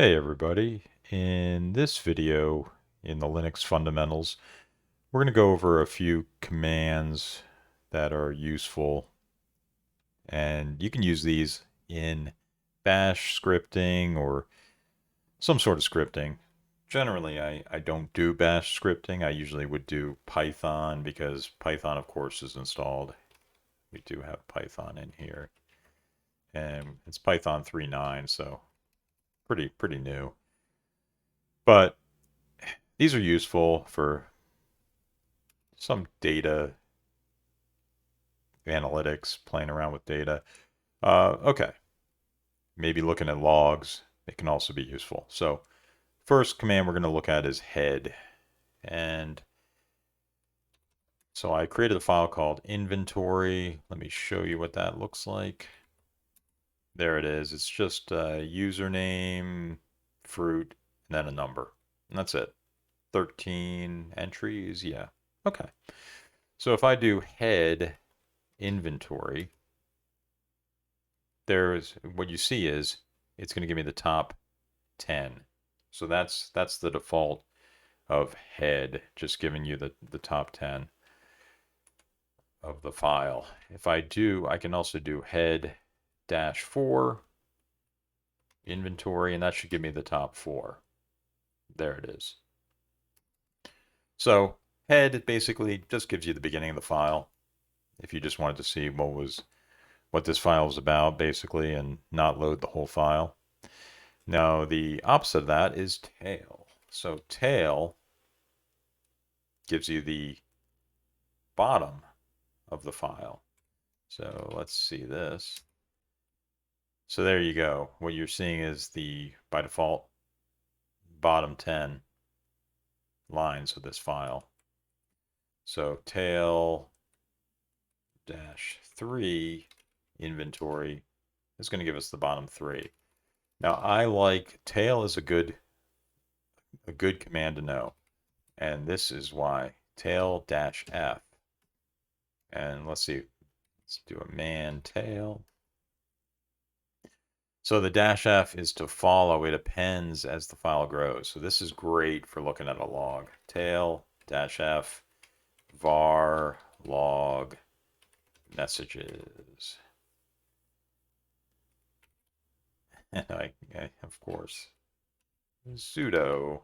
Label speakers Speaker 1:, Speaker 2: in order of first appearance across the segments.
Speaker 1: Hey everybody, in this video in the Linux fundamentals, we're going to go over a few commands that are useful, and you can use these in bash scripting or some sort of scripting. Generally, I don't do bash scripting. I usually would do Python because Python, of course, is installed. We do have Python in here, and it's Python 3.9, so pretty new. But these are useful for some data analytics, playing around with data. Okay, maybe looking at logs. It can also be useful. So first command we're going to look at is head. And so I created a file called inventory. Let me show you what that looks like. There it is. It's just a username, fruit, and then a number. And that's it. 13 entries. Yeah. Okay. So if I do head inventory, there's what you see is it's going to give me the top 10. So that's the default of head, just giving you the top 10 of the file. If I do, I can also do head dash 4 inventory, and that should give me the top 4. There it is. So head basically just gives you the beginning of the file. If you just wanted to see what this file was about, basically, and not load the whole file. Now, the opposite of that is tail. So tail gives you the bottom of the file. So let's see this. So there you go. What you're seeing is the, by default, bottom 10 lines of this file. So tail dash 3 inventory is going to give us the bottom 3. Now I like tail is a good command to know. And this is why. Tail dash F. And let's see. Let's do a man tail. So the dash F is to follow. It appends as the file grows. So this is great for looking at a log. Tail dash F var log messages. And I of course, sudo.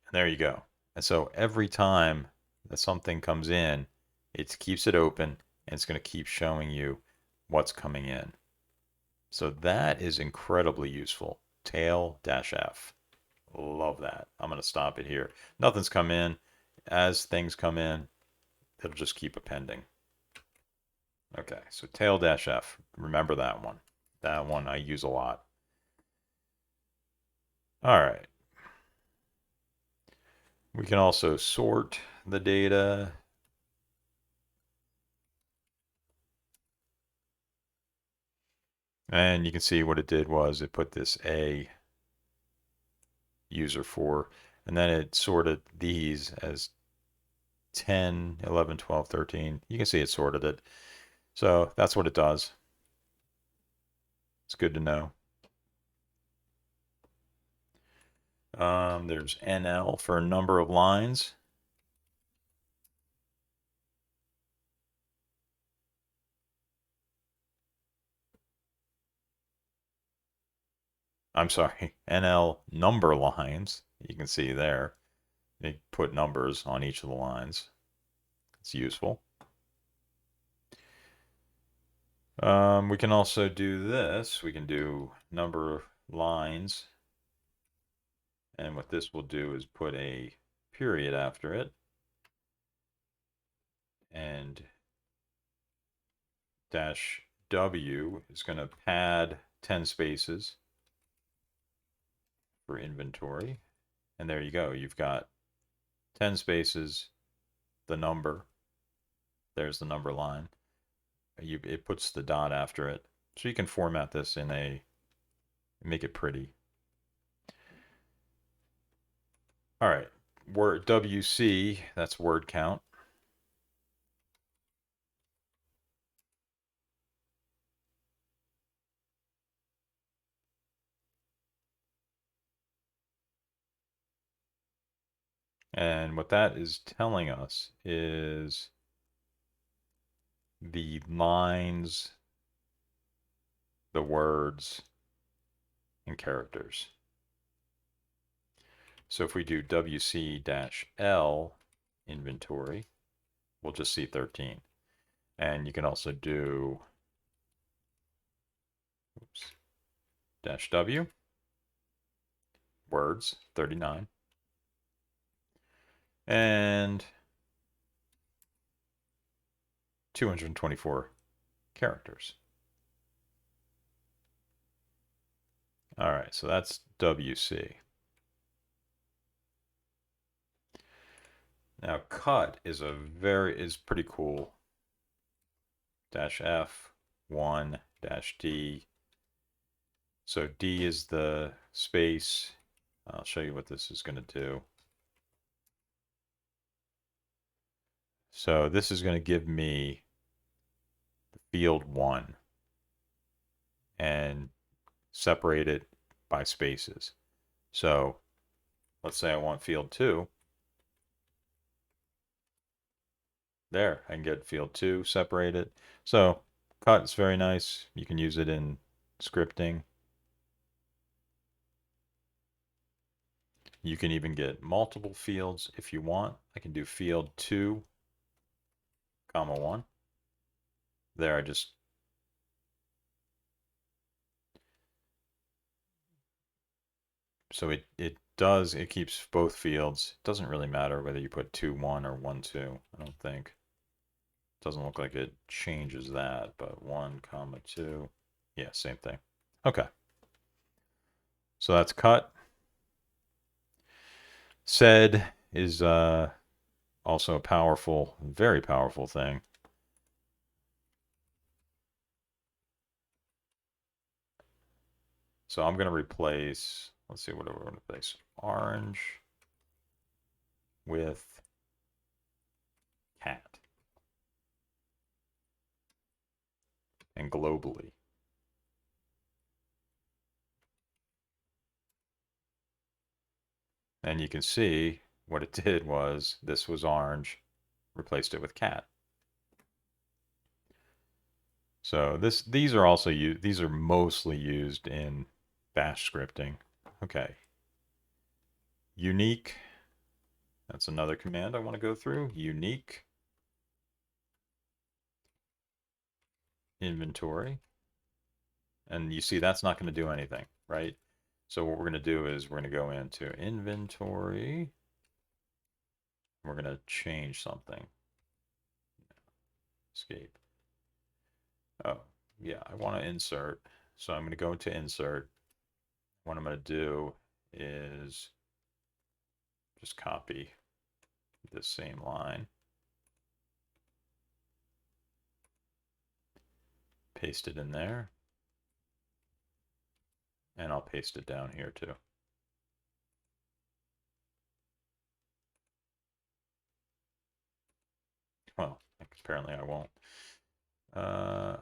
Speaker 1: And there you go. And so every time that something comes in, it keeps it open and it's going to keep showing you what's coming in. So that is incredibly useful. Tail-F. Love that. I'm going to stop it here. Nothing's come in. As things come in, it'll just keep appending. Okay, so tail-F. Remember that one. That one I use a lot. All right. We can also sort the data. And you can see what it did was it put this A user 4, and then it sorted these as 10, 11, 12, 13. You can see it sorted it. So that's what it does. It's good to know. There's NL for a number of lines. I'm sorry, NL number lines. You can see there. They put numbers on each of the lines. It's useful. We can also do this. We can do number of lines. And what this will do is put a period after it. And dash W is going to pad 10 spaces for inventory. And there you go. You've got 10 spaces, the number. There's the number line. It puts the dot after it. So you can format this in make it pretty. All right, word WC, that's word count. And what that is telling us is the lines, the words, and characters. So if we do WC-L inventory, we'll just see 13. And you can also do -W, words, 39. And 224 characters. All right, so that's WC. Now cut is pretty cool. -F, 1, -D. So D is the space. I'll show you what this is going to do. So this is going to give me field 1 and separate it by spaces. So let's say I want field 2. There, I can get field 2 separated. So cut is very nice. You can use it in scripting. You can even get multiple fields if you want. I can do field 2, comma 1. There, so it keeps both fields. It doesn't really matter whether you put 2, 1 or 1, 2, I don't think. It doesn't look like it changes that, but 1, comma 2. Yeah, same thing. Okay. So that's cut. Sed is also a powerful, very powerful thing. So I'm going to replace, let's see what we're going to replace. Orange with cat. And globally. And you can see what it did was this was orange, replaced it with cat. So these are mostly used in bash scripting. Okay. Unique. That's another command I want to go through. Unique inventory. And you see that's not going to do anything, right? So what we're going to do is we're going to go into inventory. We're going to change something. Escape. Oh, yeah, I want to insert. So I'm going to go into insert. What I'm going to do is just copy this same line, paste it in there, and I'll paste it down here too. Well, apparently I won't. Huh.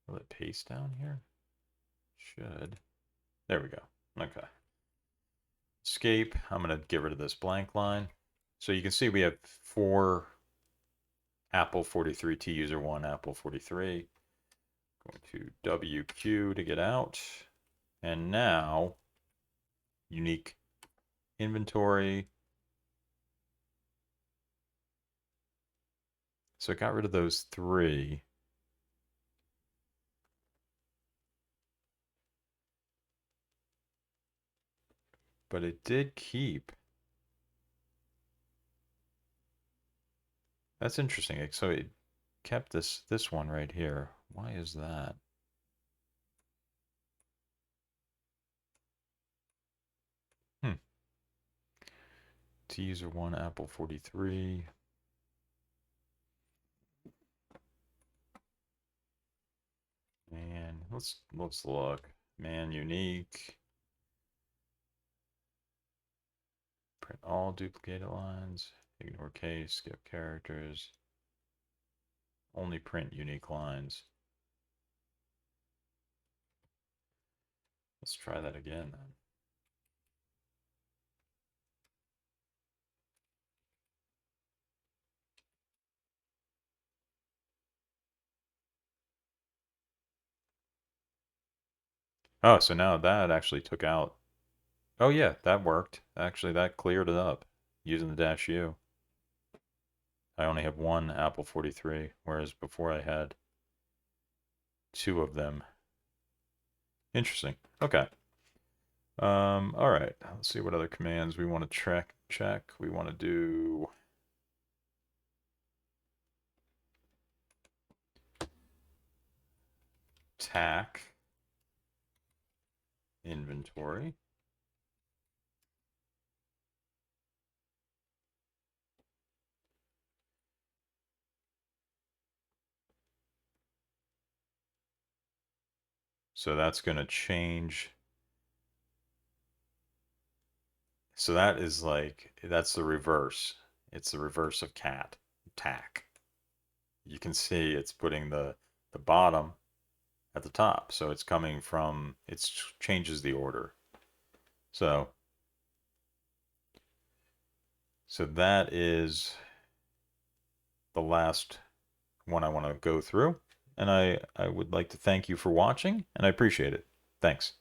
Speaker 1: Will it paste down here? Should. There we go. Okay. Escape. I'm going to get rid of this blank line. So you can see we have 4 Apple 43 T user 1 Apple 43. Going to WQ to get out. And now unique inventory. So it got rid of those 3. But it did keep. That's interesting. So it kept this one right here. Why is that? T user 1 Apple 43. And let's look. Man unique. Print all duplicated lines. Ignore case. Skip characters. Only print unique lines. Let's try that again then. Oh, so now that actually took out. Oh yeah, that worked. Actually, that cleared it up using the dash U. I only have one Apple 43, whereas before I had two of them. Interesting. Okay. All right. Let's see what other commands we want to check. We want to do tack inventory. So that's going to change. So that is like, that's the reverse. It's the reverse of cat, tack. You can see it's putting the bottom at the top. So it's coming from, it changes the order. So, so that is the last one I want to go through. And I would like to thank you for watching, and I appreciate it. Thanks.